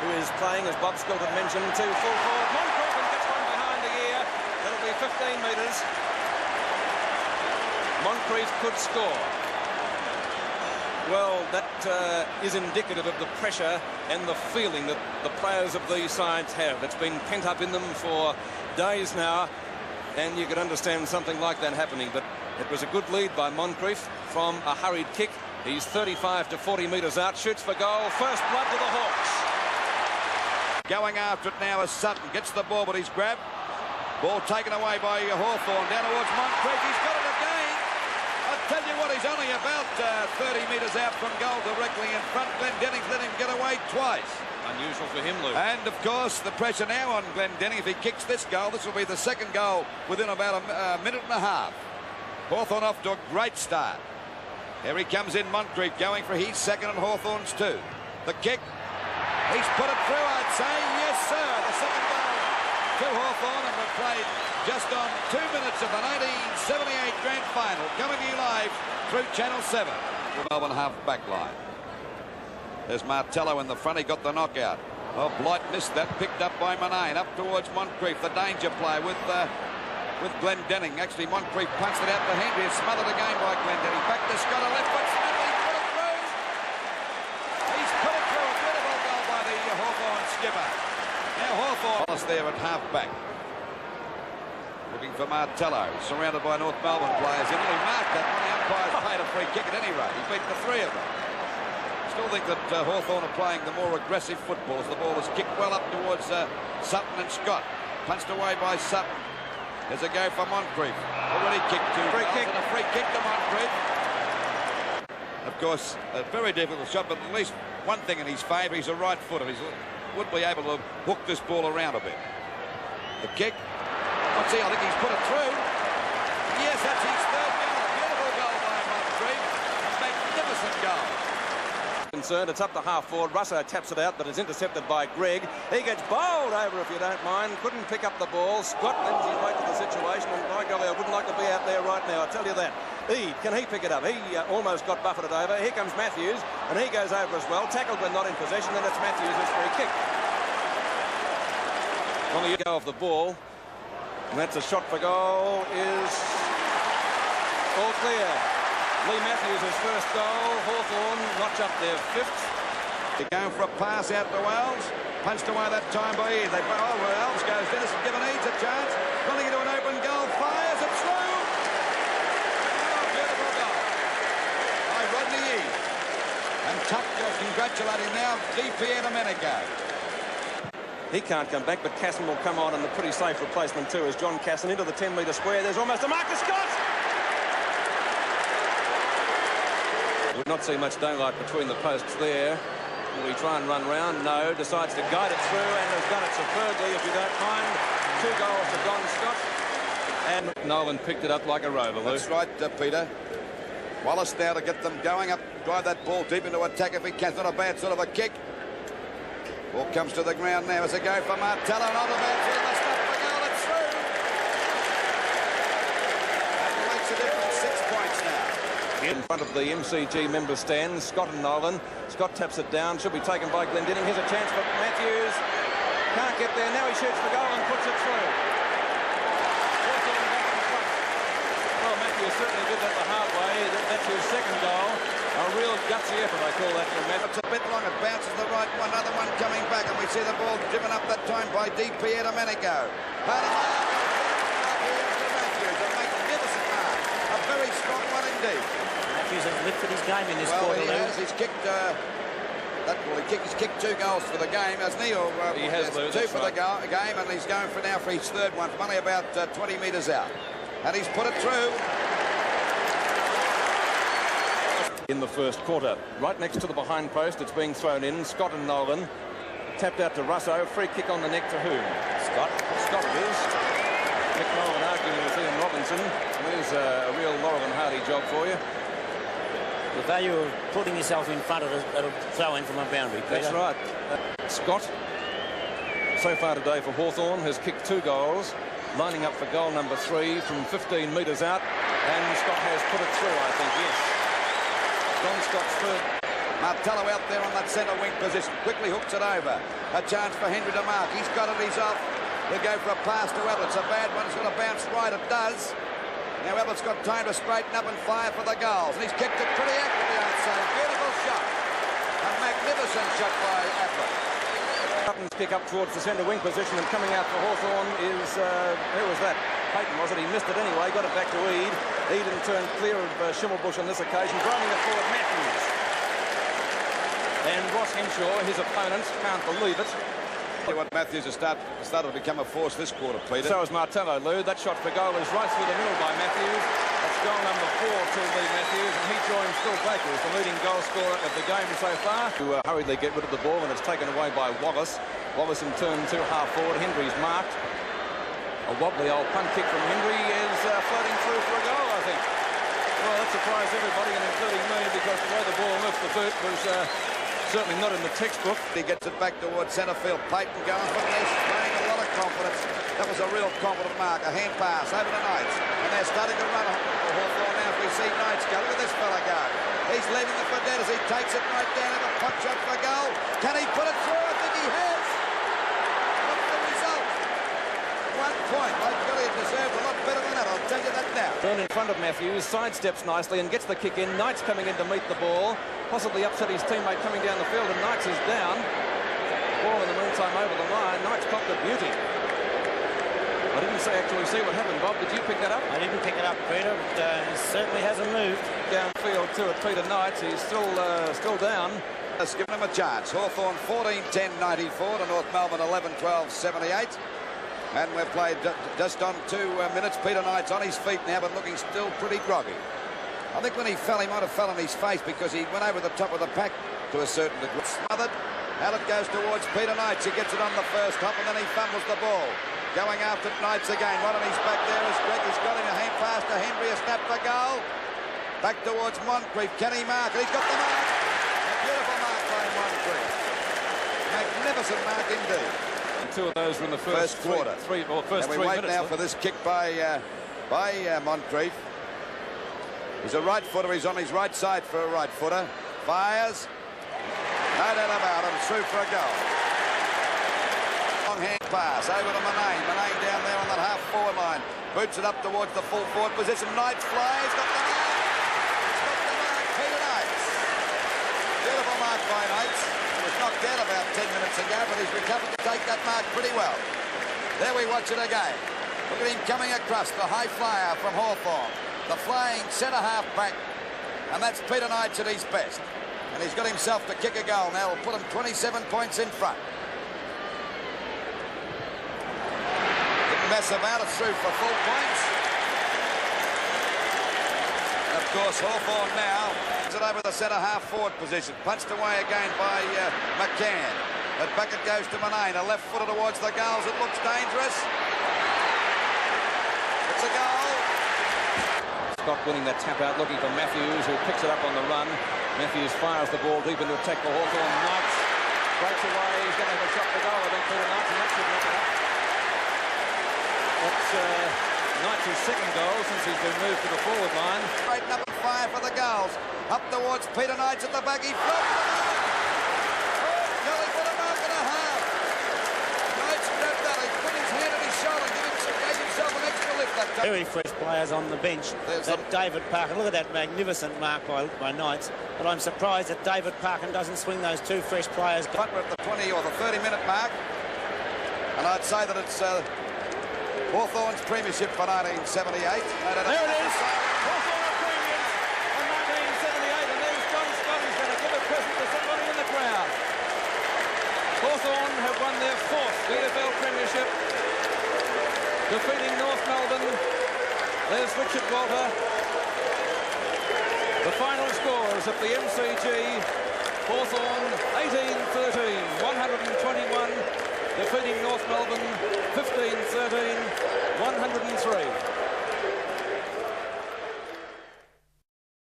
who is playing, as Bob Squilt had mentioned, to full forward. Moncrief gets one behind the ear. That'll be 15 metres. Moncrief could score. Well, that is indicative of the pressure and the feeling that the players of these sides have. It's been pent up in them for days now, and you could understand something like that happening. But it was a good lead by Moncrief from a hurried kick. He's 35 to 40 metres out, shoots for goal. First blood to the Hawks. Going after it now is Sutton. Gets the ball, but he's grabbed. Ball taken away by Hawthorn. Down towards Moncrief. He's got it again. I'll tell you what, he's only about 30 metres out from goal, directly in front. Glendenning's let him get away twice. Unusual for him, Luke. And, of course, the pressure now on Glendenning. If he kicks this goal, this will be the second goal within about a minute and a half. Hawthorn off to a great start. Here he comes in, Moncrief, going for his second and Hawthorn's two. The kick. He's put it through, I'd say. Yes, sir. The second goal to Hawthorn, and we've played just on 2 minutes of the 1978 Grand Final, coming to you live through Channel 7. The Melbourne half-back line. There's Martello in the front. He got the knockout. Oh, Blight missed that. Picked up by Manane. Up towards Moncrief, the danger play with Glendenning. Actually, Moncrief punched it out to Henry. It's smothered again by Glendenning. Back to Scott, a left foot. Smith, he's put it through. He's put it through. A beautiful goal by the Hawthorn skipper. Now Hawthorn is there at half-back. Looking for Martello, surrounded by North Melbourne players. He really marked that when the umpires paid a free kick at any rate. He beat the three of them. Still think that Hawthorn are playing the more aggressive football as the ball is kicked well up towards Sutton and Scott. Punched away by Sutton. There's a go for Moncrief. Already kicked two. Free kick. And a free kick to Moncrief. Of course, a very difficult shot, but at least one thing in his favour, he's a right footer. He would be able to hook this ball around a bit. The kick. Let's see, I think he's put it through. Yes, that's his third goal. A beautiful goal by Moncrief. A magnificent goal. Concerned, it's up to half forward. Russo taps it out, but it's intercepted by Greg. He gets bowled over, if you don't mind. Couldn't pick up the ball. Scott lends his weight to the situation, and by golly, I wouldn't like to be out there right now, I tell you that. Can he pick it up? He almost got buffeted over. Here comes Matthews, and he goes over as well. Tackled when not in possession, and it's Matthews' free kick. On the go of the ball, and that's a shot for goal, is all clear. Lee Matthews' first goal. Hawthorn notch up their fifth. They're going for a pass out to Wells. Punched away that time by Eade. Wells goes Dennis and given Eades a chance. Running into an open goal. Fires it through. Oh, beautiful goal by Rodney Eade. And Tuck congratulating now DP Domenico. He can't come back, but Casson will come on, and a pretty safe replacement too is John Casson into the 10-metre square. There's almost a mark to Scott. Would not see much daylight between the posts there. Will he try and run round? No. Decides to guide it through, and has done it superbly, if you don't mind. 2 goals to Don Scott. And Nolan picked it up like a rover, Lou. That's right, Peter. Wallace now to get them going up, drive that ball deep into attack if he can. It's not a bad sort of a kick. Ball comes to the ground now as a go for Martello. Not a bad sort of a stop for goal. It's through. That makes a difference. 6 points now. In front of the MCG member stand, Scott and Nolan. Scott taps it down, should be taken by Glendenning. Here's a chance for Matthews. Can't get there. Now he shoots for goal and puts it through. Well, Matthews certainly did that the hard way. That's his second goal. A real gutsy effort, I call that, from Matthews. It's a bit long. It bounces the right one. Another one coming back, and we see the ball driven up that time by DP Domenico. Matthews, a magnificent mark. A very strong one indeed. Matthews has lifted his game in this quarter. He has. He's kicked. He's kicked 2 goals for the game, hasn't he? Or he has, Lou, 2 for the game, and he's going for now for his third one from only about 20 metres out, and he's put it through. In the first quarter, right next to the behind post, it's being thrown in. Scott and Nolan tapped out to Russo. Free kick on the neck to whom? Scott. Scott it is. Mick Nolan arguing with Ian Robinson. There's a real Laurel and Hardy job for you. The value of putting yourself in front of a throw in from a boundary, Peter. That's right. Scott, so far today for Hawthorn, has kicked 2 goals, lining up for goal number 3 from 15 metres out, and Scott has put it through, I think, yes. Don Scott's Martello out there on that centre wing position. Quickly hooks it over. A chance for Hendry to mark. He's got it. He's off. They'll go for a pass to Ablett. It's a bad one. It's going to bounce right. It does. Now Ablett's got time to straighten up and fire for the goals. And he's kicked it pretty accurately, I'd say. Beautiful shot. A magnificent shot by Ablett. Hutton's kick up towards the centre wing position, and coming out for Hawthorn is, who was that? Payton, was it? He missed it anyway, got it back to Eade. Eade in turn clear of Schimmelbusch on this occasion, driving it forward Matthews. And Ross Henshaw, his opponent, can't believe it. What Matthews has started to become a force this quarter, Peter. So is Martello, Lou. That shot for goal is right through the middle by Matthews. That's goal number 4 to Lee Matthews, and he joins Phil Baker as the leading goal scorer of the game so far. To hurriedly get rid of the ball, and it's taken away by Wallace. Wallace in turn to half forward. Hendry's marked. A wobbly old punt kick from Hendry is floating through for a goal, I think. Well, that surprised everybody, and including me, because the way the ball left the boot was certainly not in the textbook. He gets it back towards centre field. Payton going for this, playing a lot of confidence. That was a real confident mark. A hand pass over to Knights, and they're starting to run for Hawthorn now. If we see Knights go, look at this fella go. He's leaving it for dead as he takes it right down in a pot shot for goal. Can he put it through? I think he has. What's the result? 1 point. I feel he deserved a lot better than that. I'll tell you that now. Turn in front of Matthews, sidesteps nicely and gets the kick in. Knights coming in to meet the ball. Possibly upset his teammate coming down the field, and Knights is down. Ball in the meantime over the line. Knights copped a beauty. I didn't actually see what happened, Bob. Did you pick that up? I didn't pick it up, Peter, but he certainly hasn't moved. Downfield to it, Peter Knights. He's still down. Let's give him a chance. Hawthorn 14-10-94 to North Melbourne 11-12-78. And we've played just on 2 minutes. Peter Knights on his feet now, but looking still pretty groggy. I think when he fell, he might have fell on his face because he went over the top of the pack to a certain degree. Smothered. Out it goes towards Peter Knights. He gets it on the first hop, and then he fumbles the ball. Going after Knights again. Right on his back there is Greg. He's got him a hand pass to Hendry. A snap for goal. Back towards Moncrief. Can he mark it? He's got the mark. A beautiful mark by Moncrief. Magnificent mark indeed. 2 of those were in the first quarter. First 3 we wait minutes. now for this kick by Moncrief. He's a right footer. He's on his right side for a right footer. Fires. No doubt about it. Through for a goal. Long hand pass over to Manane. Manane down there on that half-forward line. Boots it up towards the full forward position. Knights flies. Got the mark. He's got the mark. Peter Knights. Beautiful mark by Knights. He was knocked out about 10 minutes ago, but he's recovered to take that mark pretty well. There we watch it again. Look at him coming across. The high flyer from Hawthorn. The flying centre-half back. And that's Peter Knights at his best. And he's got himself to kick a goal now. Will put him 27 points in front. Didn't mess about. It's through for full points. And of course, Hawthorn now is it over the centre-half forward position. Punched away again by McCann. But back it goes to Manane. A left footer towards the goals. It looks dangerous. It's a goal. Scott winning that tap out, looking for Matthews, who picks it up on the run. Matthews fires the ball deep into attack for Hawthorn. Knights breaks away. He's going to have a shot for goal. I think Peter Knights, and that should knock it up. That's Knights' second goal since he's been moved to the forward line. Straighten up and fire for the goals. Up towards Peter Knights at the back. He floats the mark. Kelly put a mark and a half. Knights grabbed that. He put his hand on his shoulder, gave himself an extra lift that time. Very fresh players on the bench. That David Parkin, look at that magnificent mark by Knights. But I'm surprised that David Parkin doesn't swing those 2 fresh players. But we're at the 20 or the 30-minute mark. And I'd say that it's Hawthorn's premiership for 1978. There it is. Hawthorn are premiers for 1978. And there's John Scott who's going to give a present to somebody in the crowd. Hawthorn have won their 4th VFL premiership, defeating North Melbourne. There's Richard Walter. The final scores at the MCG. Hawthorn 18-13, 121. Defeating North Melbourne 15-13, 103.